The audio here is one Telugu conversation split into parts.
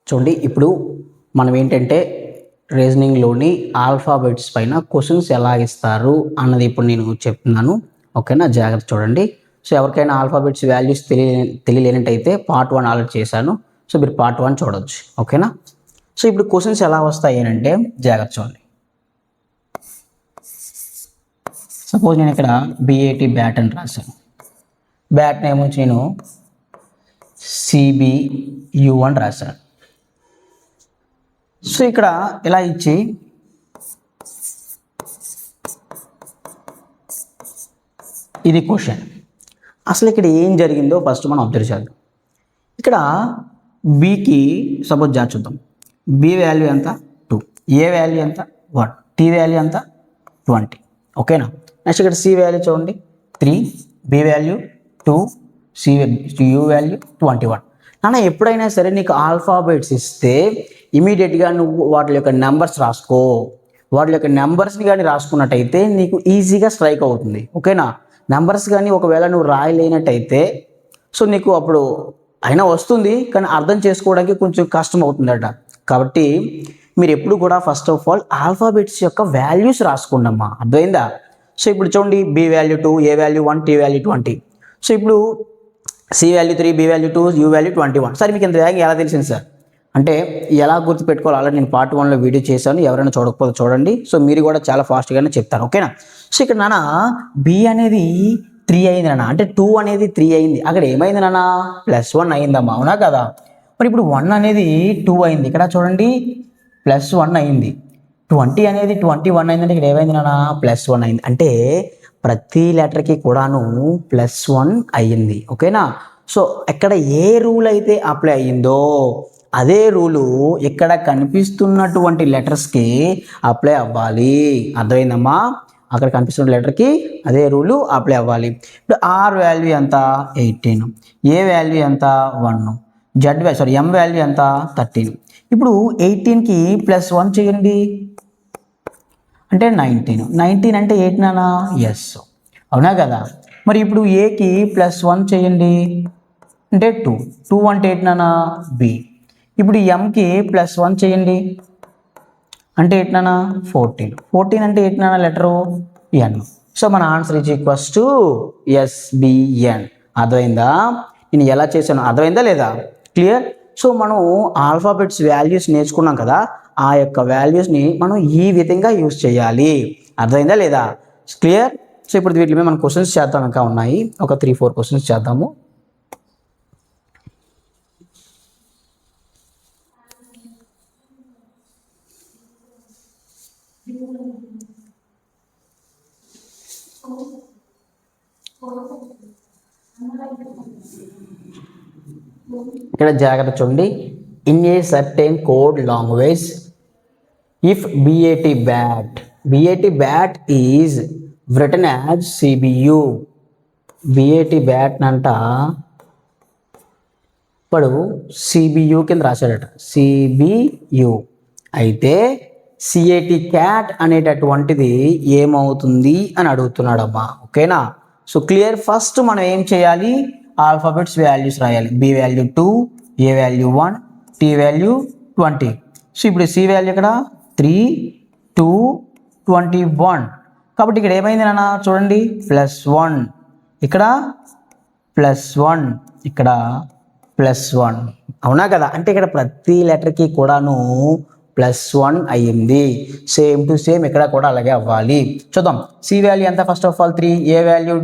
చూడండి, ఇప్పుడు మనం ఏంటంటే రీజనింగ్లోని ఆల్ఫాబెట్స్ పైన క్వశ్చన్స్ ఎలా ఇస్తారు అన్నది ఇప్పుడు నేను చెప్తున్నాను. ఓకేనా, జాగ్రత్త చూడండి. సో ఎవరికైనా ఆల్ఫాబెట్స్ వాల్యూస్ తెలియలేనట్టయితే పార్ట్ 1 ఆల్రెడీ చేశాను. సో మీరు పార్ట్ 1 చూడవచ్చు. ఓకేనా. సో ఇప్పుడు క్వశ్చన్స్ ఎలా వస్తాయి అంటే జాగ్రత్త చూడండి. సపోజ్ నేను ఇక్కడ బిఏటి బ్యాట్ అని రాశాను. బ్యాట్ నేమ్ వచ్చి నేను సిబియు అని రాశాను. సో ఇక్కడ ఇలా ఇచ్చి ఇది క్వశ్చన్. అసలు ఇక్కడ ఏం జరిగిందో ఫస్ట్ మనం అబ్జర్వ్ చేద్దాం. ఇక్కడ బికి సపోజ్ చూద్దాం. బి వాల్యూ ఎంత 2, ఏ వాల్యూ ఎంత 1, టీ వాల్యూ ఎంత 20. ఓకేనా. నెక్స్ట్ ఇక్కడ సి వాల్యూ చూడండి 3, బి వాల్యూ 2, యూ వాల్యూ 21. నాన్న ఎప్పుడైనా సరే నీకు ఆల్ఫాబెట్స్ ఇస్తే ఇమీడియట్గా నువ్వు వాటి యొక్క నెంబర్స్ రాసుకో. వాటి యొక్క నెంబర్స్ని కానీ రాసుకున్నట్టయితే నీకు ఈజీగా స్ట్రైక్ అవుతుంది. ఓకేనా. నెంబర్స్ కానీ ఒకవేళ నువ్వు రాయలేనట్టయితే సో నీకు అప్పుడు అయినా వస్తుంది, కానీ అర్థం చేసుకోవడానికి కొంచెం కష్టం అవుతుందట. కాబట్టి మీరు ఎప్పుడు కూడా ఫస్ట్ ఆఫ్ ఆల్ ఆల్ఫాబెట్స్ యొక్క వాల్యూస్ రాసుకోండి అమ్మా, అర్థమైందా. సో ఇప్పుడు చూడండి, B value 2, A value 1, T value 20. So ఇప్పుడు C value 3, B value 2, U value 21. Sir మీకు ఇంత వేగంగా ఎలా తెలిసింది సార్ అంటే ఎలా గుర్తుపెట్టుకోవాలి, ఆల్రెడీ నేను పార్ట్ 1లో వీడియో చేశాను. ఎవరైనా చూడకపోతే చూడండి. సో మీరు కూడా చాలా ఫాస్ట్గానే చెప్తారు. ఓకేనా. సో ఇక్కడ నాన్న బి అనేది 3 అయింది నాన్న, అంటే 2 అనేది 3 అయింది. అక్కడ ఏమైంది నాన్న +1 అయిందమ్మా, అవునా కదా. మరి ఇప్పుడు 1 అనేది 2 అయింది. ఇక్కడ చూడండి +1 అయింది. 20 అనేది 21 అయిందంటే ఇక్కడ ఏమైంది నాన్న +1 అయింది. అంటే ప్రతి లెటర్కి కూడాను +1 అయ్యింది. ఓకేనా. సో ఇక్కడ ఏ రూల్ అయితే అప్లై అయ్యిందో అదే రూలు ఇక్కడ కనిపిస్తున్నటువంటి లెటర్స్కి అప్లై అవ్వాలి. అర్థమైందమ్మా. అక్కడ కనిపిస్తున్న లెటర్కి అదే రూలు అప్లై అవ్వాలి. ఇప్పుడు ఆర్ వాల్యూ ఎంత 18, ఏ వాల్యూ ఎంత 1, ఎం వాల్యూ ఎంత 13. ఇప్పుడు 18కి +1 చేయండి అంటే 19 అంటే 8 నానా, ఎస్ అవునా కదా. మరి ఇప్పుడు ఏకి +1 చేయండి అంటే 2 అంటే 8 నానా, బి. ఇప్పుడు ఎంకి +1 చేయండి అంటే 8 నానా 14 అంటే 8 నానా లెటరు ఎన్. సో మన ఆన్సర్ ఈక్వల్స్ టు ఎస్బిఎన్. అర్థమైందా. నేను ఎలా చేశాను అర్థమైందా లేదా, క్లియర్. సో మనం ఆల్ఫాబెట్స్ వాల్యూస్ నేర్చుకున్నాం కదా, ఆ యొక్క వాల్యూస్ని మనం ఈ విధంగా యూజ్ చేయాలి. అర్థమైందా లేదా, క్లియర్. సో ఇప్పుడు వీటి మీద మనం క్వశ్చన్స్ చేద్దాం. ఇంకా ఉన్నాయి ఒక 3-4 క్వశ్చన్స్ చేద్దాము. ఇక్కడ జాగ్రత్త చూడండి. In a certain code language if BAT bat is written as CBU. BAT bat అంట ఇప్పుడు CBU కింద రాశాడట, CBU. అయితే CAT క్యాట్ అనేటటువంటిది ఏమవుతుంది అని అడుగుతున్నాడమ్మా. ఓకేనా. So clear. ఫస్ట్ మనం ఏం చేయాలి, ఆల్ఫాబెట్స్ వాల్యూస్ రాయాలి. B value 2, A value 1, T value 20. So ఇప్పుడు సి వాల్యూ ఇక్కడ 3, 2, 21. కాబట్టి ఇక్కడ ఏమైంది నాన్న చూడండి +1, ఇక్కడ +1, ఇక్కడ +1, అవునా కదా. అంటే ఇక్కడ ప్రతి లెటర్కి కూడాను +1 అయ్యింది. సేమ్ టు సేమ్ ఇక్కడ కూడా అలాగే అవ్వాలి. చూద్దాం. సి వాల్యూ ఎంత first of all 3, A value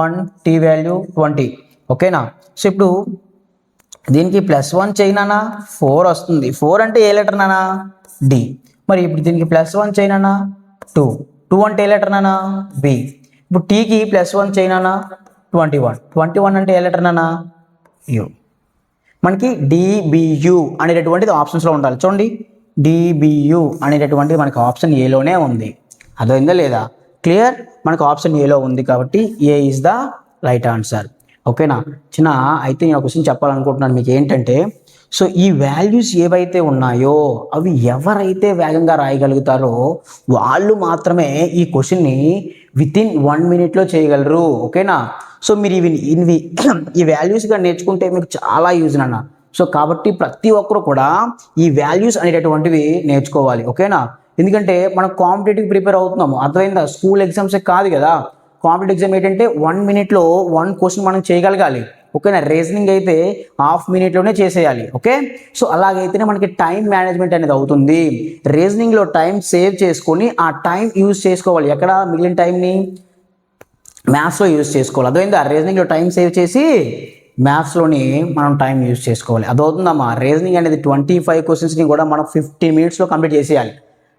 1, T value 20. ఓకేనా. సో ఇప్పుడు దీనికి +1 చేయనా 4 వస్తుంది. 4 అంటే ఏ లెటర్ నానా, డి. మరి ఇప్పుడు దీనికి +1 చేయనా 2 అంటే ఏ లెటర్ నానా, బి. ఇప్పుడు టీకి +1 చేయనా 21 అంటే ఏ లెటర్ నానా, యు. మనకి డిబియు అనేటటువంటిది ఆప్షన్స్లో ఉండాలి. చూడండి, డిబియు అనేటటువంటిది మనకి ఆప్షన్ ఏలోనే ఉంది. అర్థమైందా లేదా, క్లియర్. మనకు ఆప్షన్ ఏలో ఉంది కాబట్టి ఏ ఈజ్ ద రైట్ ఆన్సర్. ఓకేనా. చిన్న అయితే నేను ఒక క్వశ్చన్ చెప్పాలనుకుంటున్నాను మీకు ఏంటంటే, సో ఈ వాల్యూస్ ఏవైతే ఉన్నాయో అవి ఎవరైతే వేగంగా రాయగలుగుతారో వాళ్ళు మాత్రమే ఈ క్వశ్చన్ని వితిన్ 1 minute చేయగలరు. ఓకేనా. సో మీరు ఇవి ఈ వాల్యూస్గా నేర్చుకుంటే మీకు చాలా యూజ్ నాన్న. సో కాబట్టి ప్రతి ఒక్కరు కూడా ఈ వాల్యూస్ అనేటటువంటివి నేర్చుకోవాలి, ఓకేనా. ఎందుకంటే మనం కాంపిటేటివ్ ప్రిపేర్ అవుతున్నాము, అర్థమైందా. స్కూల్ ఎగ్జామ్స్ కాదు కదా. కాంపిటేటివ్ ఎగ్జామ్ ఏంటంటే 1 minute 1 క్వశ్చన్ మనం చేయగలగాలి, ఓకేనా. రీజనింగ్ అయితే హాఫ్ మినిట్లోనే చేసేయాలి, ఓకే. సో అలాగైతేనే మనకి టైం మేనేజ్మెంట్ అనేది అవుతుంది. రీజనింగ్లో టైం సేవ్ చేసుకొని ఆ టైం యూజ్ చేసుకోవాలి, ఎక్కడ మిగిలిన టైంని మ్యాథ్స్లో యూజ్ చేసుకోవాలి, అర్థమైందా. రీజనింగ్లో టైం సేవ్ చేసి మ్యాథ్స్లోని మనం టైం యూజ్ చేసుకోవాలి, అదవుతుందమ్మా. రీజనింగ్ అనేది 25 క్వశ్చన్స్ని కూడా మనం 15 minutesలో కంప్లీట్ చేసేయాలి.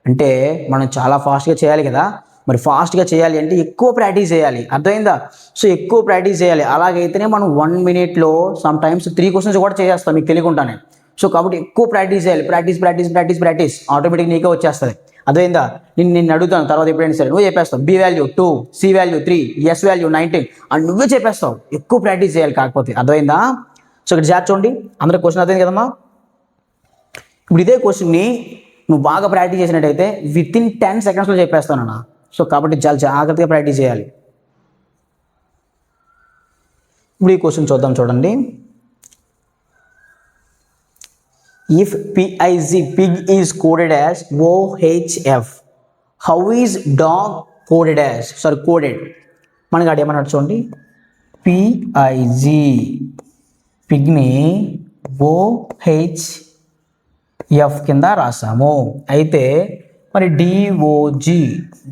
అంటే మనం చాలా ఫాస్ట్గా చేయాలి కదా. మరి ఫాస్ట్గా చేయాలి అంటే ఎక్కువ ప్రాక్టీస్ చేయాలి, అర్థమైందా. సో ఎక్కువ ప్రాక్టీస్ చేయాలి, అలాగైతేనే మనం 1 minute సమ్ టైమ్స్ 3 questions కూడా చేసేస్తాం మీకు తెలియకుండానే. సో కాబట్టి ఎక్కువ ప్రాక్టీస్ చేయాలి, ప్రాక్టీస్ ఆటోమేటిక్ నీకే వచ్చేస్తుంది, అర్థమైందా. నిన్ను అడుగుతాను తర్వాత ఎప్పుడైనా సరే, నువ్వు చెప్పేస్తావు B value 2, C value 3, S value 19 అని నువ్వే చెప్పేస్తావు. ఎక్కువ ప్రాక్టీస్ చేయాలి కాకపోతే, అర్థమైందా. సో ఇక్కడ జాగ్రత్త చూడండి, అందరూ క్వశ్చన్ అర్థమైంది కదమ్మా. ఇప్పుడు ఇదే క్వశ్చన్ని నువ్వు బాగా ప్రాక్టీస్ చేసినట్టయితే వితిన్ 10 secondsలో చెప్పేస్తానన్నా. సో కాబట్టి చాలా జాగ్రత్తగా ప్రాక్టీస్ చేయాలి. ఇప్పుడు ఈ క్వశ్చన్ చూద్దాం, చూడండి. If PIG Pig is coded as OHF, how is dog coded as coded. మనకి అక్కడ ఏమన్నాడు చూడండి, PIG పిగ్ని OHF కింద రాసాము. అయితే మరి DOG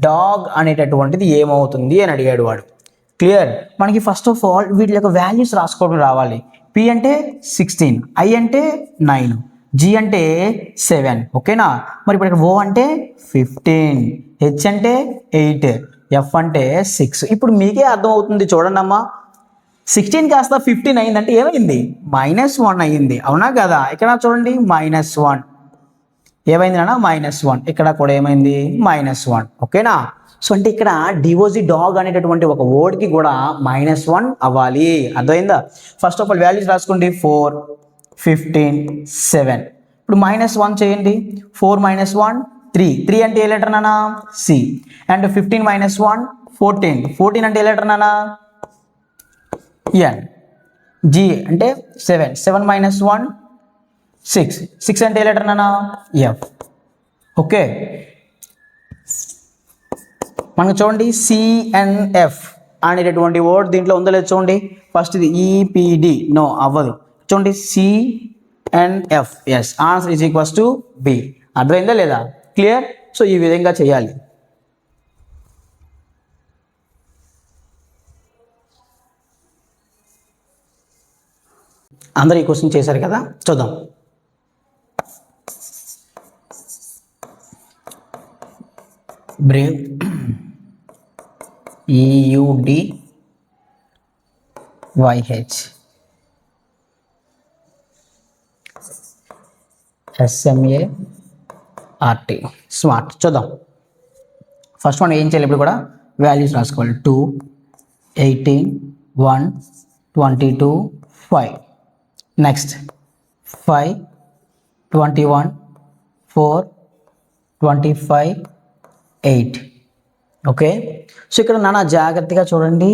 డాగ్ అనేటటువంటిది ఏమవుతుంది అని అడిగాడు వాడు. క్లియర్. మనకి ఫస్ట్ ఆఫ్ ఆల్ వీటి యొక్క వాల్యూస్ రాసుకోవడం రావాలి. P అంటే 16, I అంటే 9, G అంటే 7, ఓకేనా. మరి ఇప్పుడు ఇక్కడ O అంటే 15, H అంటే 8, F అంటే 6. ఇప్పుడు మీకే అర్థమవుతుంది చూడండి అమ్మా. 16 కాస్త 15 అయిందంటే ఏమైంది, -1 అయ్యింది, అవునా కదా. ఇక్కడ చూడండి -1 ఏమైంది నాన్న, -1. ఇక్కడ కూడా ఏమైంది, -1, ఓకేనా. సో అంటే ఇక్కడ DOG డాగ్ అనేటటువంటి ఒక వర్డ్కి కూడా -1 అవ్వాలి, అర్థమైందా. ఫస్ట్ ఆఫ్ ఆల్ వాల్యూస్ రాసుకోండి, 4, 15, 7. ఇప్పుడు -1 చేయండి, 4 - 1 3 అంటే ఏ లెటర్ నాన్న, C. అండ్ 15 - 1 14 అంటే ఏ లెటర్ నాన్న, N. G అంటే 7 - 1 6 అంటే ఏ లెటర్ నాన్న, F. ఓకే. మనకు చూడండి CNF అనేటటువంటి వర్డ్ దీంట్లో ఉందో లేదు చూడండి. ఫస్ట్ ఇది EPD, నో అవ్వదు. చూడండి CNF, yes. Answer is equals to B. అర్థమైందా లేదా, క్లియర్. సో ఈ విధంగా చేయాలి. అందరూ ఈ క్వశ్చన్ చేశారు కదా, చూద్దాం. Brave EUDYH SMART smart. చూద్దాం. ఫస్ట్ మనం ఏం చేయాలి, ఇప్పుడు కూడా వాల్యూస్ రాసుకోవాలి. 2, 18, 1, 22, 5. నెక్స్ట్ 5, 21, 4, 25, 8. ఓకే. సో ఇక్కడ నాన్న జాగ్రత్తగా చూడండి,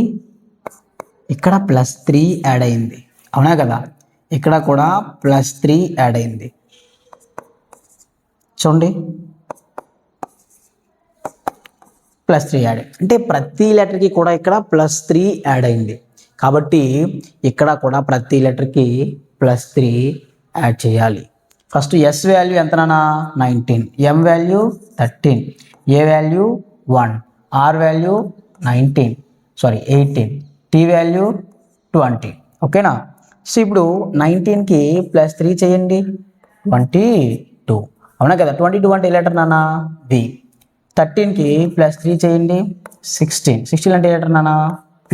ఇక్కడ +3 యాడ్ అయింది, అవునా కదా. ఇక్కడ కూడా +3 యాడ్ అయింది, చూడండి. +3 యాడ్ అంటే ప్రతి లెటర్కి కూడా ఇక్కడ +3 యాడ్ అయింది. కాబట్టి ఇక్కడ కూడా ప్రతి లెటర్కి +3 యాడ్ చేయాలి. ఫస్ట్ S వాల్యూ ఎంత నాన్న, 19, M value 13, A value 1, R value 18, T value 20, ఓకేనా. సో ఇప్పుడు 19కి +3 చేయండి, 22, అవునా కదా. 22 అంటే ఏ లెటర్ నాన్న, B. 13కి +3 చేయండి, 16 అంటే ఏ లెటర్ నాన్న, P.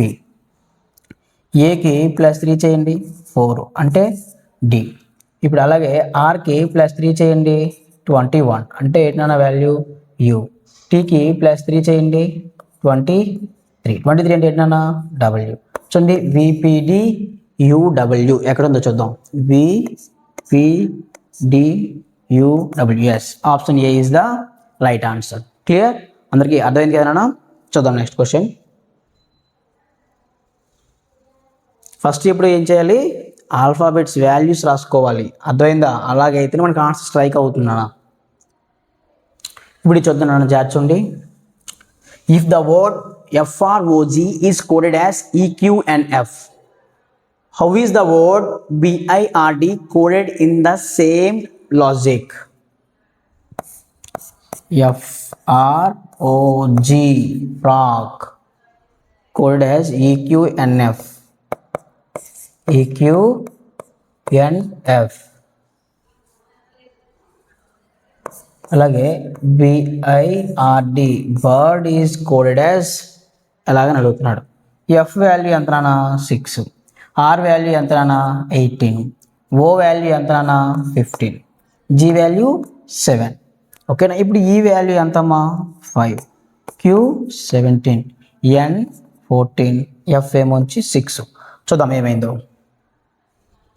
ఏకి +3 చేయండి, 4 అంటే D. ఇప్పుడు అలాగే ఆర్కి +3 చేయండి, 21 అంటే ఏంటన్నా వాల్యూ, U. టీకి +3 చేయండి, 23 అంటే ఏంటన్నా, W. చూడండి VPDUW ఎక్కడ ఉందో చూద్దాం. VPDUW, yes. Option A is the right answer. Clear, అందరికీ అర్థమైంది కదా నాన్న. చూద్దాం నెక్స్ట్ క్వశ్చన్. ఫస్ట్ ఇప్పుడు ఏం చేయాలి, ఆల్ఫాబెట్స్ వాల్యూస్ రాసుకోవాలి, అర్థమైందా? అలాగైతే మనకు ఆన్సర్ స్ట్రైక్ అవుతుందా? ఇప్పుడు చూద్దాం జార్చండి. If the word FROG is coded as EQNF, how is the word BIRD coded in the same logic? FROG, frog, coded as EQNF. EQNF. అలాగే BIRD, bird is coded as ఎలాగని అడుగుతున్నాడు. F వాల్యూ ఎంతనా 6, R వాల్యూ ఎంతనా 18, O వాల్యూ ఎంతనా 15, G వాల్యూ 7. ఓకేనా? ఇప్పుడు ఈ వాల్యూ ఎంతమ్మా 5, Q 17, N 14, F ఏమొచ్చి 6. చూద్దాం ఏమైందో.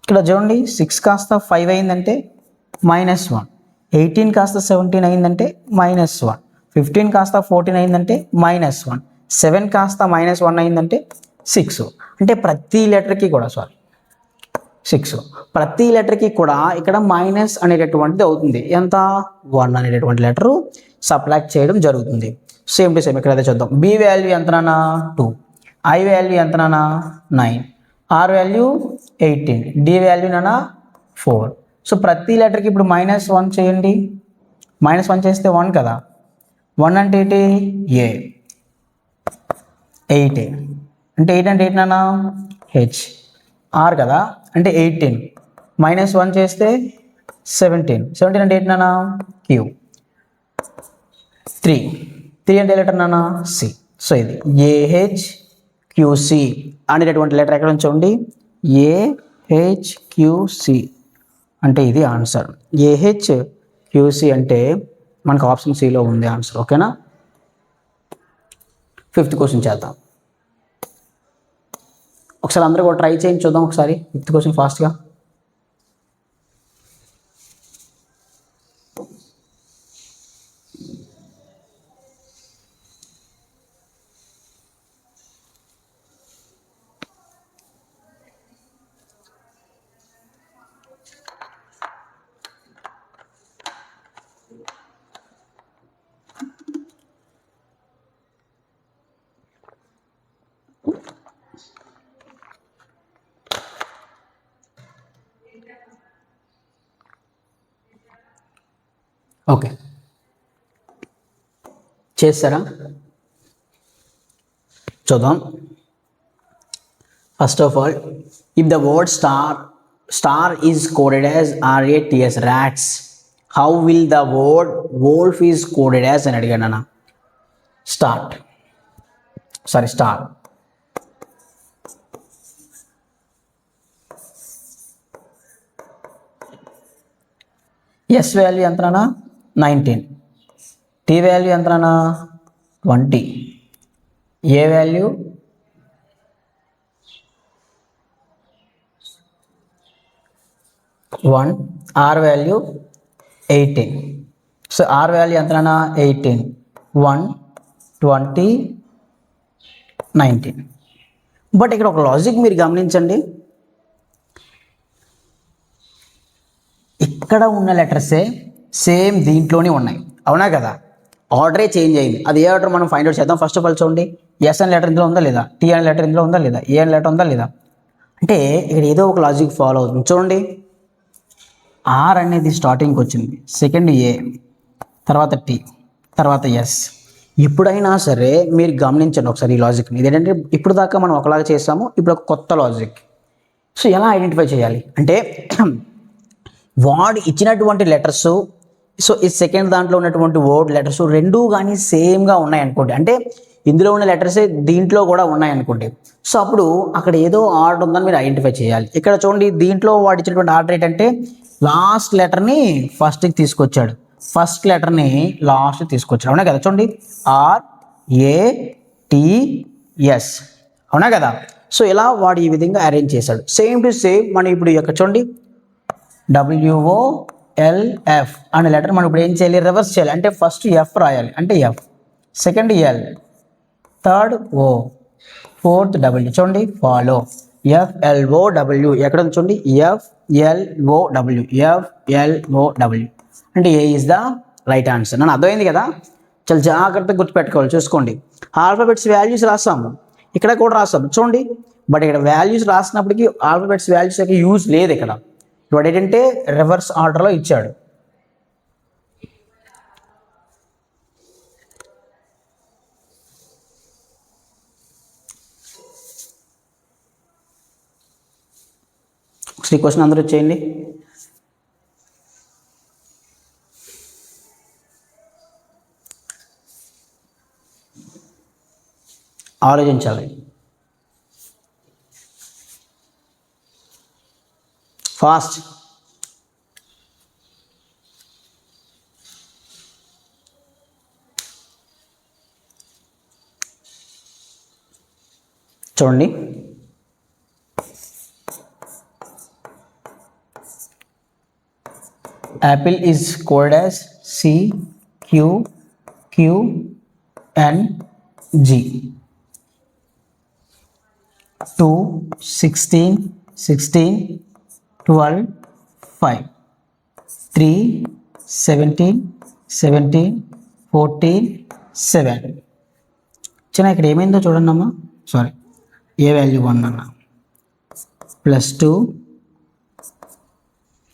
ఇక్కడ చూడండి 6 కాస్త 5 అయిందంటే -1, 18 కాస్త 17 అయిందంటే -1, 15 కాస్త 14 అయిందంటే -1, 7 కాస్త -1 అయిందంటే 6. అంటే ప్రతి లెటర్కి కూడా 6, ప్రతి లెటర్కి కూడా ఇక్కడ మైనస్ అనేటటువంటిది అవుతుంది. ఎంత? 1 అనేటటువంటి లెటరు సబ్ట్రాక్ట్ చేయడం జరుగుతుంది. సేమ్ టు సేమ్ ఇక్కడ అయితే చూద్దాం. B వాల్యూ ఎంతనా 2, I వాల్యూ ఎంతనా 9, R వాల్యూ 18, D వాల్యూ నానా 4. సో ప్రతి లెటర్కి ఇప్పుడు -1 చేయండి. -1 చేస్తే 1 కదా. 1 అంటే ఏంటి? A. 8 అంటే 8 అంటే 8 నానా H. R కదా అంటే 18, -1 చేస్తే 17, 17 అంటే 8 నానా Q. 3 అంటే లెటర్ నానా C. సో ఇది AHQC అనేటటువంటి లెటర్ ఎక్కడ ఉంచండి. AHQC అంటే ఇది ఆన్సర్. AHQC అంటే మనకు ఆప్షన్ సిలో ఉంది ఆన్సర్. ఓకేనా? 5th క్వశ్చన్ చేద్దాం. ఒకసారి అందరూ కూడా ట్రై చేయండి, చూద్దాం ఒకసారి 5th క్వశ్చన్ ఫాస్ట్గా. ఓకే, చేస్తారా? చూద్దాం. First of all, if the word star is coded as RATS, rats, how will the word wolf is coded as అని అడిగాను అన్న. స్టార్. S వాల్యూ ఎంతనా 19, T వాల్యూ ఎంతనా 20, A value 1, R value 18. So R value ఎంతనా 18, 1, 20, 19. బట్ ఇక్కడ ఒక లాజిక్ మీరు గమనించండి. ఇక్కడ ఉన్న లెటర్సే సేమ్ దీంట్లోనే ఉన్నాయి, అవునా కదా? ఆర్డరే చేంజ్ అయింది. అది ఏ ఆర్డర్ మనం ఫైండ్ అవుట్ చేద్దాం. ఫస్ట్ ఆఫ్ ఆల్ చూడండి, S అనే లెటర్ ఇందులో ఉందా లేదా, T అనే లెటర్ ఇందులో ఉందా లేదా, A అనే లెటర్ ఉందా లేదా. అంటే ఇక్కడ ఏదో ఒక లాజిక్ ఫాలో అవుతుంది. చూడండి, R అనేది స్టార్టింగ్కి వచ్చింది, సెకండ్ A, తర్వాత T, తర్వాత S. ఎప్పుడైనా సరే మీరు గమనించండి ఒకసారి ఈ లాజిక్ని. ఇదేంటంటే ఇప్పుడు దాకా మనం ఒకలాగా చేసాము, ఇప్పుడు ఒక కొత్త లాజిక్. సో ఎలా ఐడెంటిఫై చేయాలి అంటే, వాడు ఇచ్చినటువంటి లెటర్స్, సో ఈ సెకండ్ దాంట్లో ఉన్నటువంటి వర్డ్ లెటర్స్ రెండూ కానీ సేమ్గా ఉన్నాయనుకోండి, అంటే ఇందులో ఉన్న లెటర్సే దీంట్లో కూడా ఉన్నాయనుకోండి. సో అప్పుడు అక్కడ ఏదో ఆర్డర్ ఉందని మీరు ఐడెంటిఫై చేయాలి. ఇక్కడ చూడండి, దీంట్లో వాడు ఇచ్చినటువంటి ఆర్డర్ ఏంటంటే లాస్ట్ లెటర్ని ఫస్ట్కి తీసుకొచ్చాడు, ఫస్ట్ లెటర్ని లాస్ట్ తీసుకొచ్చాడు, అవునా కదా? చూడండి, RATS, అవునా కదా? సో ఇలా వాడు ఈ విధంగా అరేంజ్ చేశాడు. సేమ్ టు సేమ్ మనం ఇప్పుడు యొక్క చూడండి, WOLF అనే లెటర్ మనం ఇప్పుడు ఏం చేయాలి, రివర్స్ చేయాలి. అంటే ఫస్ట్ F రాయాలి, అంటే F, second L, third O, fourth W. చూడండి, ఫాలో. FLOW ఎక్కడ ఉంచండి, FLOW అంటే ఏ ఈజ్ ద రైట్ ఆన్సర్. నన్ను అర్థమైంది కదా, చాలా జాగ్రత్తగా గుర్తుపెట్టుకోవాలి. చూసుకోండి, ఆల్ఫాబెట్స్ వాల్యూస్ రాస్తాము, ఇక్కడ కూడా రాస్తాము చూడండి. బట్ ఇక్కడ వాల్యూస్ రాసినప్పటికీ ఆల్ఫాబెట్స్ వాల్యూస్ యొక్క యూజ్ లేదు. ఇక్కడ ఇప్పుడు ఏంటంటే రివర్స్ ఆర్డర్లో ఇచ్చాడు. ఈ క్వశ్చన్ అందరూ చేయండి. ఆలోచించాలి, ఫాస్ట్. చూడండి, Apple is code as CQQNG. 2, 16, 16, 12, 5, 3, 17, 17, 14, 7. చిన్న ఇక్కడ ఏమైందో చూడండి అమ్మా, సారీ, ఏ వాల్యూ 1 అన్న, +2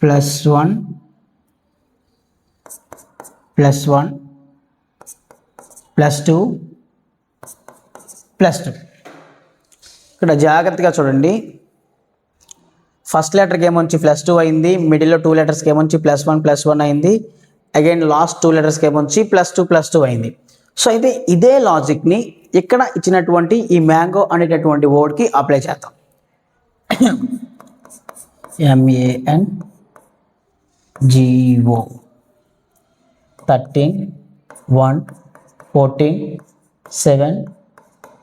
+1 +1 +2 +2. ఇక్కడ జాగ్రత్తగా చూడండి, ఫస్ట్ లెటర్కి ఏమొచ్చి +2 అయింది, మిడిల్లో 2 లెటర్స్కి ఏమొచ్చి +1 +1 అయింది, అగైన్ లాస్ట్ 2 లెటర్స్కి ఏమొచ్చి +2 +2 అయింది. సో అయితే ఇదే లాజిక్ని ఇక్కడ ఇచ్చినటువంటి ఈ మ్యాంగో అనేటటువంటి వర్డ్కి అప్లై చేద్దాం. MANGO 13, 1, 14, 7,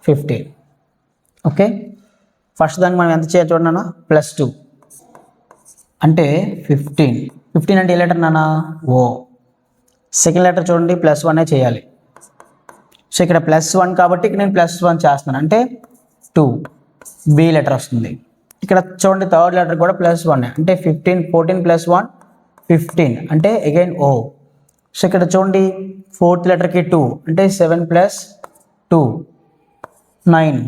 15. ఓకే, ఫస్ట్ దానికి మనం ఎంత చేయాలి చూడండి నాన్న, +2 అంటే 15. 15 అంటే ఏ లెటర్ నాన్న, ఓ. సెకండ్ లెటర్ చూడండి +1 చేయాలి. సో ఇక్కడ +1 కాబట్టి ఇక్కడ నేను +1 చేస్తున్నాను అంటే 2, B లెటర్ వస్తుంది. ఇక్కడ చూడండి థర్డ్ లెటర్ కూడా +1 అంటే 15, 14 +1 15 అంటే అగైన్ ఓ. సో ఇక్కడ చూడండి ఫోర్త్ లెటర్కి 2 అంటే 7 + 2 9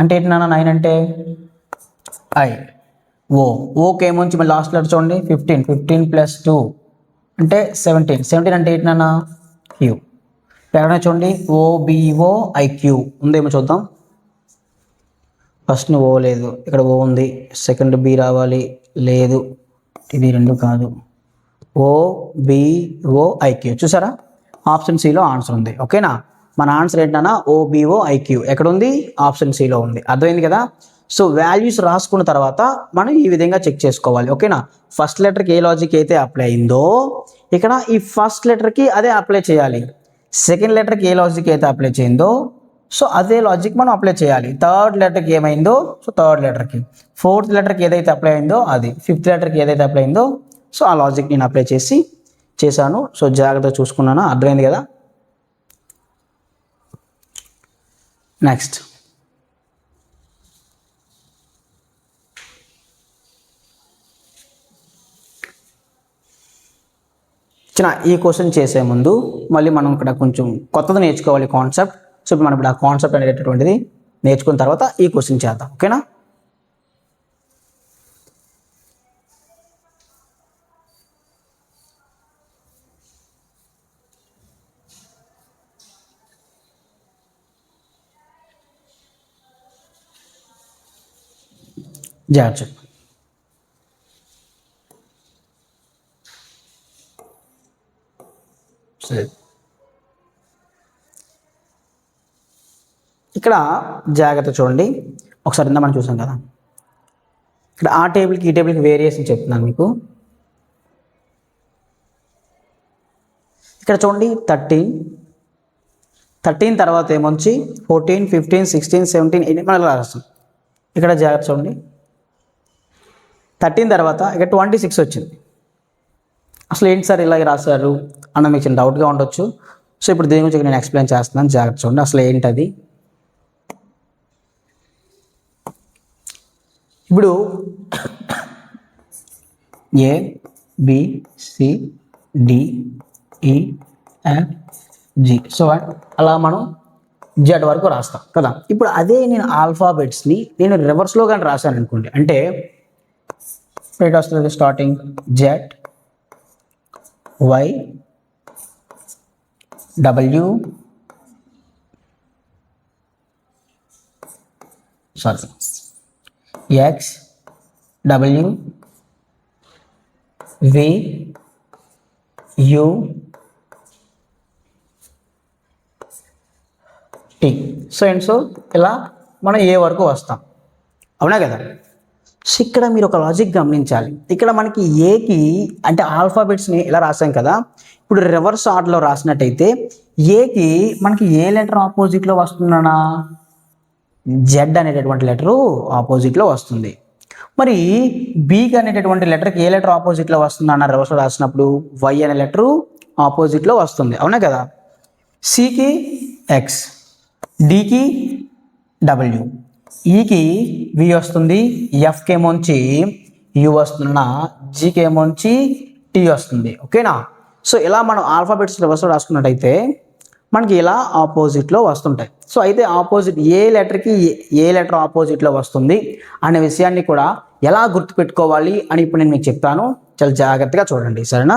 అంటే ఏంటి నాన్న, 9 అంటే ఐ. ఓకే ఏమొచ్చి మళ్ళీ లాస్ట్ లెటర్ చూడండి 15, 15 + 2 అంటే 17, 17 అంటే ఏంటి నాన్న, క్యూ. ఎక్కడైనా చూడండి OBOIQ ఉందేమో చూద్దాం. ఫస్ట్ ఓ లేదు, ఇక్కడ ఓ ఉంది, సెకండ్ బి రావాలి, లేదు, ఇది 2 కాదు, OBOIQ. చూసారా, ఆప్షన్ సిలో ఆన్సర్ ఉంది. ఓకేనా, మన ఆన్సర్ ఏంటన్నా OBOIQ ఎక్కడ ఉంది, ఆప్షన్ సిలో ఉంది. అర్థమైంది కదా. సో వాల్యూస్ రాసుకున్న తర్వాత మనం ఈ విధంగా చెక్ చేసుకోవాలి. ఓకేనా, ఫస్ట్ లెటర్కి ఏ లాజిక్ అయితే అప్లై అయిందో ఇక్కడ ఈ ఫస్ట్ లెటర్కి అదే అప్లై చేయాలి. సెకండ్ లెటర్కి ఏ లాజిక్ అయితే అప్లై చేయిందో సో అదే లాజిక్ మనం అప్లై చేయాలి. థర్డ్ లెటర్కి ఏమైందో సో థర్డ్ లెటర్కి, ఫోర్త్ లెటర్కి ఏదైతే అప్లై అయిందో అది, ఫిఫ్త్ లెటర్కి ఏదైతే అప్లై అయిందో సో ఆ లాజిక్ నేను అప్లై చేశాను. సో జాగ్రత్తగా చూసుకున్నాను, అర్థమైంది కదా. నెక్స్ట్ ఈ క్వశ్చన్ చేసే ముందు మళ్ళీ మనం ఇక్కడ కొంచెం కొత్తది నేర్చుకోవాలి కాన్సెప్ట్. సో ఇప్పుడు మనం ఇప్పుడు ఆ కాన్సెప్ట్ అనేటటువంటిది నేర్చుకున్న తర్వాత ఈ క్వశ్చన్ చేద్దాం. ఓకేనా, జాగ్రత్త. సరే, ఇక్కడ జాగ్రత్త చూడండి. ఒకసారి ఇందా మనం చూసాం కదా, ఇక్కడ ఆ టేబుల్కి ఈ టేబుల్కి వేరియేషన్ చెప్తున్నాను మీకు. ఇక్కడ చూడండి 13 తర్వాత ఏమొచ్చి 14, 15, 16, 17, 18 మనం రాస్తాం. ఇక్కడ జాగ్రత్త చూడండి, 13 తర్వాత ఇక్కడ 26 వచ్చింది. అసలు ఏంటి సార్ ఇలాగే రాశారు అన్న మీకు చిన్న డౌట్గా ఉండొచ్చు. సో ఇప్పుడు దీని గురించి నేను ఎక్స్ప్లెయిన్ చేస్తున్నాను, జాగ్రత్త చూడండి. అసలు ఏంటది, ఇప్పుడు ఏ బి సి డి ఈ ఎఫ్ జి సో అలా మనం జెడ్ వరకు రాస్తాం కదా. ఇప్పుడు అదే నేను ఆల్ఫాబెట్స్ని నేను రివర్స్లో కానీ రాశాను అనుకోండి, అంటే ఎట్ వస్తుంది starting Z Y W X W V U T so ఇలా మనం ఏ వరకు వస్తాం, అవునా కదా. సో ఇక్కడ మీరు ఒక లాజిక్ గమనించాలి. ఇక్కడ మనకి ఏకి అంటే ఆల్ఫాబెట్స్ని ఇలా రాసాం కదా, ఇప్పుడు రివర్స్ ఆర్డర్లో రాసినట్టయితే ఏకి మనకి ఏ లెటర్ ఆపోజిట్లో వస్తుందనా, జెడ్ అనేటటువంటి లెటరు ఆపోజిట్లో వస్తుంది. మరి బీకి అనేటటువంటి లెటర్కి ఏ లెటర్ ఆపోజిట్లో వస్తుందన్న రివర్స్లో రాసినప్పుడు వై అనే లెటరు ఆపోజిట్లో వస్తుంది, అవునా కదా. సికి ఎక్స్, డికి డబ్ల్యూ, ఈకి వి వస్తుంది, ఎఫ్కి ఏమోంచి యు వస్తున్న, జీకి ఏమోంచి టీ వస్తుంది, ఓకేనా. సో ఇలా మనం ఆల్ఫాబెట్స్ రివర్స్లో రాసుకున్నట్టయితే మనకి ఇలా ఆపోజిట్లో వస్తుంటాయి. సో అయితే ఆపోజిట్ ఏ లెటర్కి ఏ లెటర్ ఆపోజిట్లో వస్తుంది అనే విషయాన్ని కూడా ఎలా గుర్తుపెట్టుకోవాలి అని ఇప్పుడు నేను మీకు చెప్తాను, చాలా జాగ్రత్తగా చూడండి, సరేనా.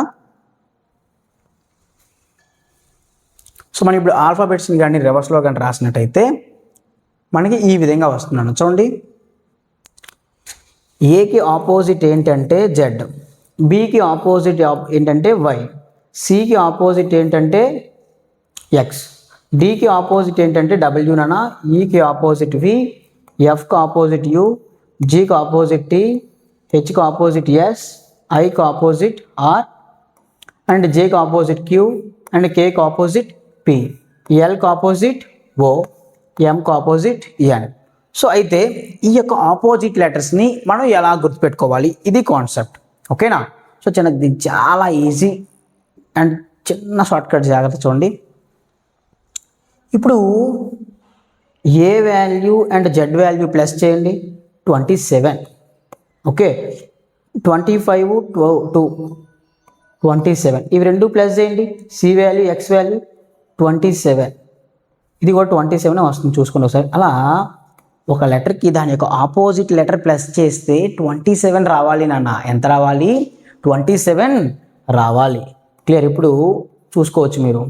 సో మనం ఇప్పుడు ఆల్ఫాబెట్స్ని కానీ రివర్స్లో కానీ రాసినట్టయితే మనకి ఈ విధంగా వస్తున్నాను చూడండి. ఏకి ఆపోజిట్ ఏంటంటే జెడ్, బికి ఆపోజిట్ ఏంటంటే వై, సికి ఆపోజిట్ ఏంటంటే ఎక్స్, డికి ఆపోజిట్ ఏంటంటే డబ్ల్యూననా, ఈకి ఆపోజిట్ వి, ఎఫ్కి ఆపోజిట్ యు, జీకి ఆపోజిట్ టీ, హెచ్కి ఆపోజిట్ ఎస్, ఐకి ఆపోజిట్ ఆర్, అండ్ జేకి ఆపోజిట్ క్యూ, అండ్ కేకి ఆపోజిట్ పి, ఎల్కి ఆపోజిట్ ఓ, ఎంకి ఆపోజిట్ ఎన్. సో అయితే ఈ యొక్క ఆపోజిట్ లెటర్స్ని మనం ఎలా గుర్తుపెట్టుకోవాలి, ఇది కాన్సెప్ట్, ఓకేనా. సో ఇది చాలా ఈజీ అండ్ చిన్న షార్ట్కట్, జాగ్రత్త చూడండి. ఇప్పుడు A value and Z value plus చేయండి 27, ఓకే. 25 2 27, ఇవి రెండు ప్లస్ చేయండి. సి వాల్యూ ఎక్స్ వాల్యూ 27, ఇది కూడా 27 వస్తుంది, చూసుకోండి ఒకసారి. అలా ఒక లెటర్కి దాని యొక్క ఆపోజిట్ లెటర్ ప్లస్ చేస్తే 27 రావాలి నాన్న. ఎంత రావాలి? 27 రావాలి. క్లియర్? ఇప్పుడు చూసుకోవచ్చు మీరు.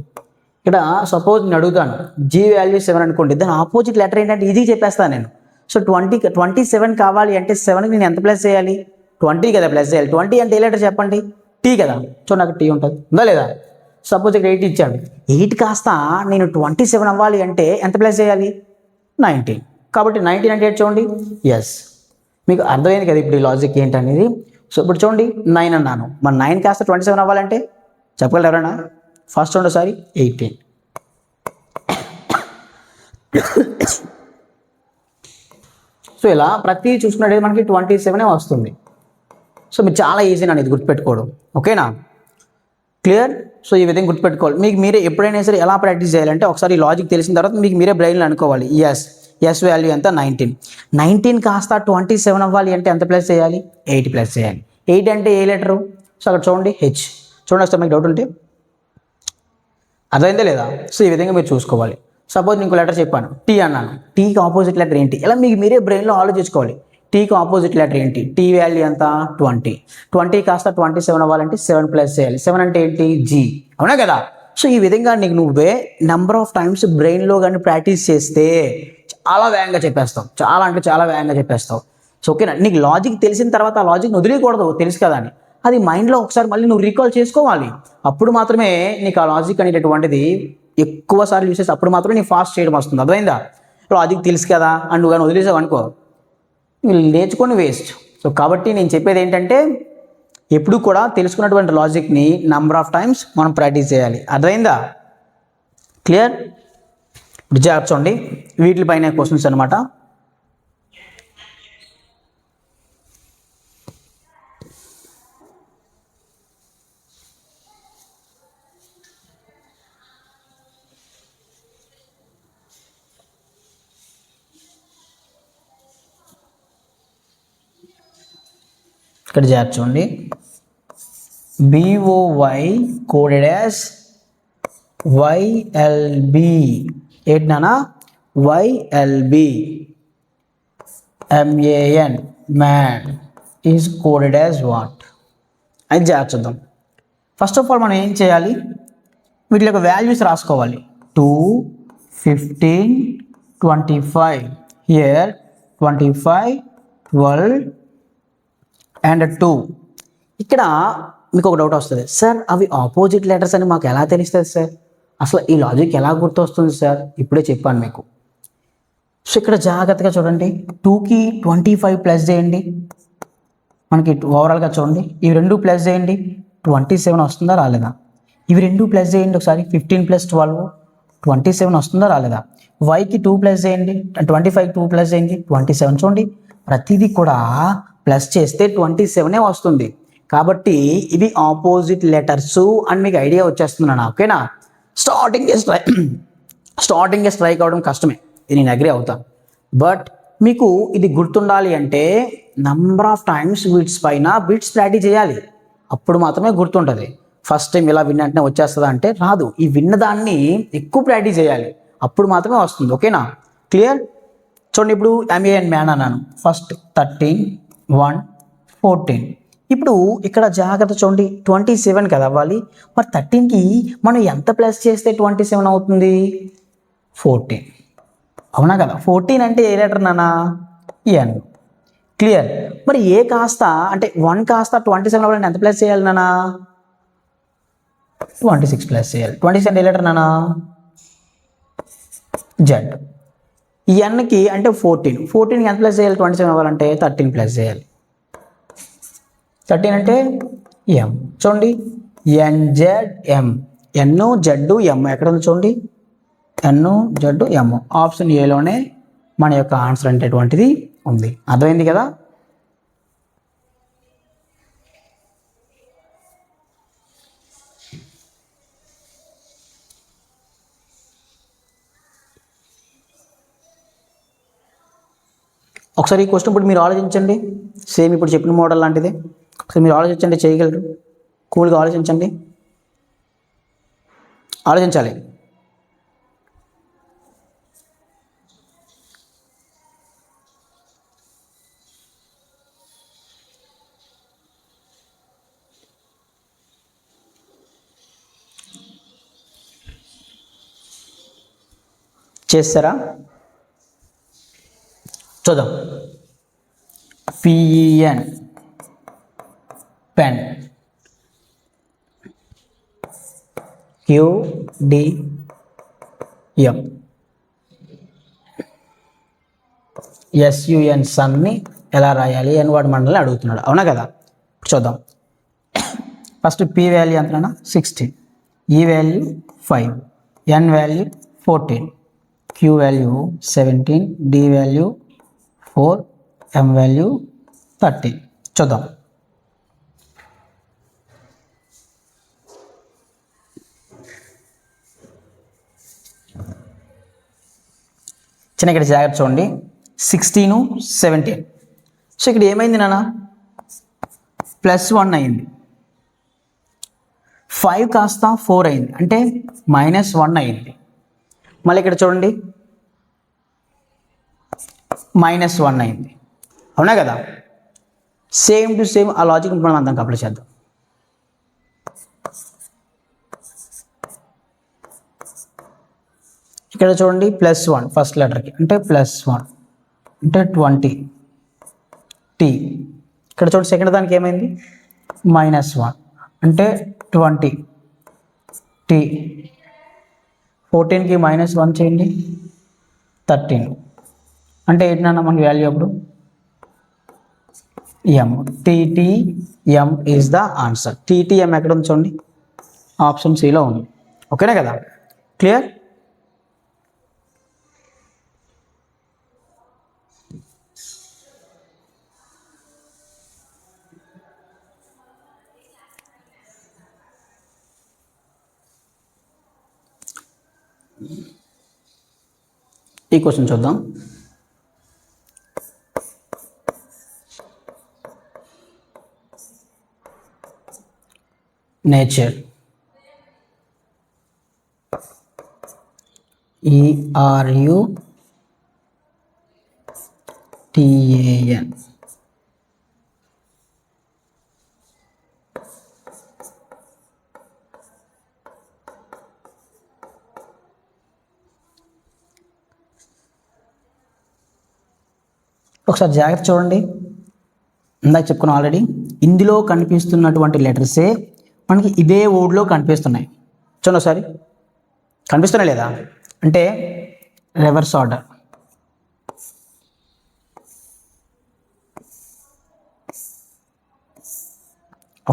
ఇక్కడ సపోజ్ నేను అడుగుతాను జీ వాల్యూ 7 అనుకోండి, దాని ఆపోజిట్ లెటర్ ఏంటంటే ఈజీ చెప్పేస్తాను నేను. సో 27 కావాలి అంటే 7కి నేను ఎంత ప్లస్ చేయాలి? 20 కదా ప్లస్ చేయాలి. 20 అంటే ఏ లెటర్ చెప్పండి? టీ కదా. సో నాకు టీ ఉంటుంది, ఉందా లేదా? సపోజ్ ఇక్కడ 8 ఇచ్చాడు, 8 కాస్త నేను 27 అవ్వాలి అంటే ఎంత ప్లస్ చేయాలి? 19. కాబట్టి 19 అంటే ఏంటి చూడండి. ఎస్, మీకు అర్థమైంది కదా ఇప్పుడు ఈ లాజిక్ ఏంటనేది. సో ఇప్పుడు చూడండి 9 అన్నాను, మరి 9 కాస్త 27 అవ్వాలంటే చెప్పగలరు ఎవరైనా? ఫస్ట్ చూడండి ఒకసారి 18. సో ఇలా ప్రతి చూసుకున్నట్టు మనకి 27 వస్తుంది. సో మీరు చాలా ఈజీ నన్ను ఇది గుర్తుపెట్టుకోవడం, ఓకేనా? క్లియర్? సో ఈ విధంగా గుర్తుపెట్టుకోవాలి. మీకు మీరే ఎప్పుడైనా సరే ఎలా ప్రాక్టీస్ చేయాలంటే ఒకసారి ఈ లాజిక్ తెలిసిన తర్వాత మీకు మీరే బ్రెయిన్లో అనుకోవాలి. ఎస్ వాల్యూ ఎంత? 19 కాస్త 27 అవ్వాలి అంటే ఎంత ప్లస్ చేయాలి? 8 ప్లస్ చేయాలి. 8 అంటే ఏ లెటరు? సో అక్కడ చూడండి హెచ్. చూడండి వస్తే మీకు డౌట్ ఉంటే, అర్థమైందా లేదా? సో ఈ విధంగా మీరు చూసుకోవాలి. సపోజ్ నేను ఇంకో లెటర్ చెప్పాను, టీ అన్నాను, టీకి ఆపోజిట్ లెటర్ ఏంటి? ఇలా మీకు మీరే బ్రెయిన్లో ఆలోచించుకోవాలి. టీకి ఆపోజిట్ లెటర్ ఏంటి? టీ వాల్యూ ఎంత? 20 కాస్త 27 అవ్వాలంటే 7 ప్లస్ చేయాలి. 7 అంటే ఏంటి? జీ, అవునా కదా? సో ఈ విధంగా నీకు నువ్వే నెంబర్ ఆఫ్ టైమ్స్ బ్రెయిన్లో కానీ ప్రాక్టీస్ చేస్తే చాలా వేగంగా చెప్పేస్తావు, చాలా అంటే చాలా వేగంగా చెప్పేస్తావు. సో ఓకేనా? నీకు లాజిక్ తెలిసిన తర్వాత ఆ లాజిక్ని వదిలేయకూడదు, తెలుసు కదా అని. అది మైండ్లో ఒకసారి మళ్ళీ నువ్వు రీకాల్ చేసుకోవాలి. అప్పుడు మాత్రమే నీకు ఆ లాజిక్ అనేటటువంటిది ఎక్కువ సార్లు యూస్ చేసి అప్పుడు మాత్రమే నీకు ఫాస్ట్ చేయడం వస్తుంది. అర్థమైందా? లాజిక్ తెలుసు కదా అని నువ్వు కానీ వదిలేసావు అనుకో, నేర్చుకొని వేస్ట్. సో కాబట్టి నేను చెప్పేది ఏంటంటే ఎప్పుడు కూడా తెలుసుకున్నటువంటి లాజిక్ని నెంబర్ ఆఫ్ టైమ్స్ మనం ప్రాక్టీస్ చేయాలి. అర్థమైందా? క్లియర్? ఇప్పుడు జాగ్రత్త చూడండి, వీటిపైన క్వశ్చన్స్ అనమాట. ఇక్కడ చేర్చండి. BOY coded as YLB. ఏంటి నాన్న? YLB. MAN man is coded as what? అది చేర్చుద్దాం. ఫస్ట్ ఆఫ్ ఆల్ మనం ఏం చేయాలి? వీటి యొక్క వాల్యూస్ రాసుకోవాలి. 2, 15, 25. Here 25, 12 and 2. ఇక్కడ మీకు ఒక డౌట్ వస్తుంది, సార్ అవి ఆపోజిట్ లెటర్స్ అని మాకు ఎలా తెలుస్తుంది సార్? అసలు ఈ లాజిక్ ఎలా గుర్తొస్తుంది సార్? ఇప్పుడే చెప్పాను మీకు. సో ఇక్కడ జాగ్రత్తగా చూడండి. 2కి 25 ప్లస్ చేయండి. మనకి ఓవరాల్గా చూడండి, ఇవి రెండు ప్లస్ చేయండి. 27 వస్తుందా రాలేదా? ఇవి రెండు ప్లస్ చేయండి ఒకసారి. 15 + 12 27 వస్తుందా రాలేదా? వైకి 2 ప్లస్ చేయండి. 25 2 ప్లస్ చేయండి 27. చూడండి, ప్రతిదీ కూడా ప్లస్ చేస్తే 27 వస్తుంది. కాబట్టి ఇవి ఆపోజిట్ లెటర్స్ అని మీకు ఐడియా వచ్చేస్తున్నాను. ఓకేనా? స్టార్టింగే స్ట్రైక్ అవడం కష్టమే, ఇది నేను అగ్రీ అవుతాను. బట్ మీకు ఇది గుర్తుండాలి అంటే నంబర్ ఆఫ్ టైమ్స్ బిట్స్ పైన బిట్స్ ప్రాక్టీస్ చేయాలి. అప్పుడు మాత్రమే గుర్తుంటుంది. ఫస్ట్ టైం ఇలా విన్నట్టే వచ్చేస్తుందా అంటే రాదు. ఈ విన్నదాన్ని ఎక్కువ ప్రాక్టీస్ చేయాలి, అప్పుడు మాత్రమే వస్తుంది. ఓకేనా? క్లియర్? చూడండి, ఇప్పుడు MAN మ్యాన్ అన్నాను. ఫస్ట్ 13, 1, 14. ఇప్పుడు ఇక్కడ జాగ్రత్త చూడండి, 27 కదా అవ్వాలి. మరి 13కి మనం ఎంత ప్లస్ చేస్తే 27 అవుతుంది? 14. అవునా కదా? 14 అంటే ఏ లెటర్ నానా? N. క్లియర్? మరి ఏ కాస్త అంటే 1 కాస్త 27 అవ్వాలంటే ఎంత ప్లస్ చేయాలి నానా? 26 ప్లస్ చేయాలి. 26 అంటే ఏ లెటర్ నానా? Z. Nకి అంటే 14. 14కి ఎంత ప్లస్ చేయాలి? 27 అవ్వాలంటే 13 ప్లస్ చేయాలి. 13 అంటే M. చూడండి, NZM. N Z M ఎక్కడ ఉంది చూడండి, N Z M. ఆప్షన్ ఏలోనే మన యొక్క ఆన్సర్ అనేటువంటిది ఉంది. అర్థమైంది కదా? ఒకసారి ఈ క్వశ్చన్ ఇప్పుడు మీరు ఆలోచించండి. సేమ్ ఇప్పుడు చెప్పిన మోడల్ లాంటిది. ఒకసారి మీరు ఆలోచించండి, చేయగలరు. కూల్గా ఆలోచించండి, ఆలోచించాలి. చేస్తారా? చూద్దాం. PEN pen. QDM SUN సన్ని ఎలా రాయాలి అని వాడు మనల్ని అడుగుతున్నాడు. అవునా కదా? చూద్దాం. ఫస్ట్ P వాల్యూ ఎంతనా? 16. E value 5. N value 14. Q value 17. D value 4. M value 30. చూద్దాం. చిన్న ఇక్కడ జాగ్రత్త చూడండి, 16, 17. సో ఇక్కడ ఏమైంది నాన్న? +1 అయింది. 5 కాస్త 4 అయింది, అంటే -1 అయింది. మళ్ళీ ఇక్కడ చూడండి, -1 అయింది. అవునా కదా? సేమ్ టు సేమ్ ఆ లాజిక్ మనం అంతా అప్లై చేద్దాం. ఇక్కడ చూడండి, +1 ఫస్ట్ లెటర్కి, అంటే +1 అంటే 20. T. ఇక్కడ చూడండి, సెకండ్ దానికి ఏమైంది? -1 అంటే 20. T. 14కి -1 చేయండి, 13. అంటే ఏంటన్నా మనకి వాల్యూ అప్పుడు? M. TTM is the answer. TTM ఎక్కడ ఉంది చూడండి, ఆప్షన్ సిలో ఉంది. ఓకేనా కదా? క్లియర్? ఈ క్వశ్చన్ చూద్దాం. Nature, ERUTAN. ఒకసారి జాగ్రత్త చూడండి, ఇందాక చెప్పుకున్నాం ఆల్రెడీ, ఇందులో కనిపిస్తున్నటువంటి లెటర్సే మనకి ఇదే వర్డ్లో కనిపిస్తున్నాయి. చూడండి ఒకసారి, కనిపిస్తున్నాయి లేదా అంటే రివర్స్ ఆర్డర్.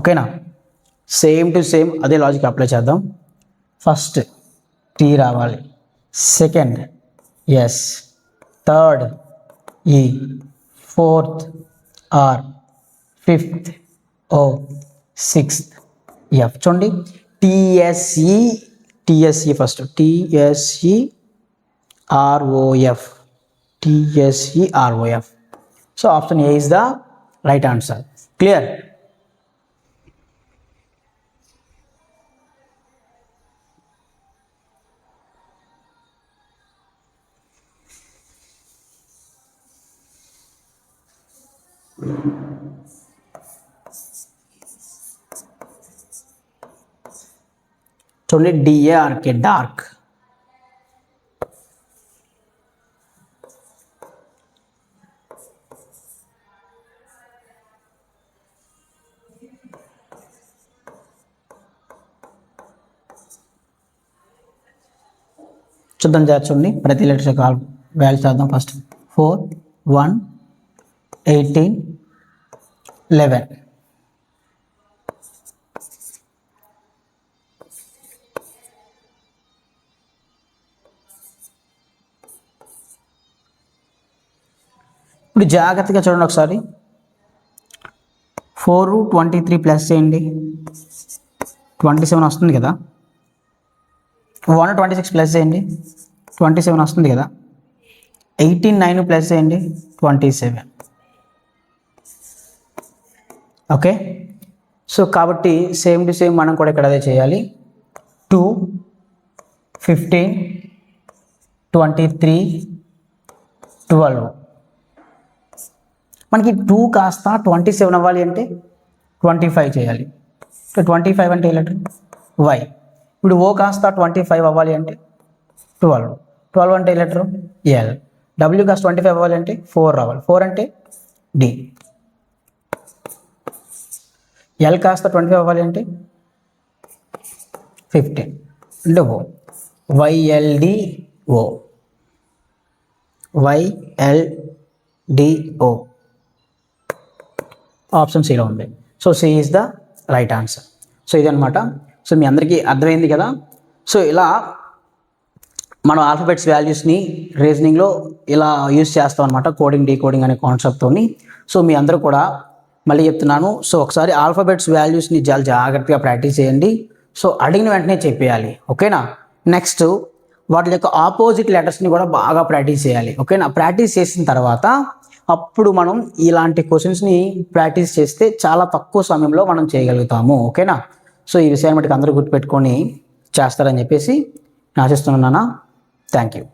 ఓకేనా, సేమ్ టు సేమ్ అదే లాజిక్ అప్లై చేద్దాం. ఫస్ట్ టీ రావాలి, second S, third E, fourth R, fifth O, sixth F. చూడండి TSE first, TSEROF. So option A is the right answer. Clear? చూడండి DARK, డార్క్. చూద్దాం చూడండి, ప్రతి లెటర్ యొక్క వాల్యూ చేద్దాం. ఫస్ట్ 4, 1, 18, 11. ఇప్పుడు జాగ్రత్తగా చూడండి ఒకసారి, 4 23 ప్లస్ చేయండి, 27 వస్తుంది కదా. 1 26 ప్లస్ చేయండి, 27 వస్తుంది కదా. 18 9 ప్లస్ చేయండి, 27. ఓకే, సో కాబట్టి సేమ్ టు సేమ్ మనం కూడా ఇక్కడ అదే చేయాలి. 2, 15, 23, 12. మనకి 2 కాస్త 27 అవ్వాలి అంటే 25 చేయాలి. 25 అంటే ఏ లెటర్? వై. ఇప్పుడు ఓ కాస్త 25 అవ్వాలి అంటే 12. 12 అంటే ఏ లెటర్? ఎల్. డబ్ల్యూ కాస్త 25 అవ్వాలి అంటే 4 రావాలి. 4 అంటే డి. ఎల్ కాస్త 25 అవ్వాలి అంటే 15 అంటే ఓ. YLDO. YLDO. ఆప్షన్ సిలో ఉంది. So C is the right answer. So ఇదనమాట. సో మీ అందరికీ అర్థమైంది కదా. సో ఇలా మనం ఆల్ఫాబెట్స్ వాల్యూస్ని రీజనింగ్లో ఇలా యూజ్ చేస్తాం అనమాట, కోడింగ్ డీకోడింగ్ అనే కాన్సెప్ట్తోని. సో మీ అందరూ కూడా మళ్ళీ చెప్తున్నాను, సో ఒకసారి ఆల్ఫాబెట్స్ వాల్యూస్ని చాలా జాగ్రత్తగా ప్రాక్టీస్ చేయండి. సో అడిగిన వెంటనే చెప్పేయాలి, ఓకేనా. నెక్స్ట్ వాటి యొక్క ఆపోజిట్ లెటర్స్ని కూడా బాగా ప్రాక్టీస్ చేయాలి, ఓకేనా. ప్రాక్టీస్ చేసిన తర్వాత అప్పుడు మనం ఇలాంటి క్వశ్చన్స్ని ప్రాక్టీస్ చేస్తే చాలా తక్కువ సమయంలో మనం చేయగలుగుతాము, ఓకేనా. సో ఈ విషయాన్ని బట్టి అందరూ గుర్తుపెట్టుకొని చేస్తారని చెప్పేసి ఆశిస్తున్నాను. Thank you.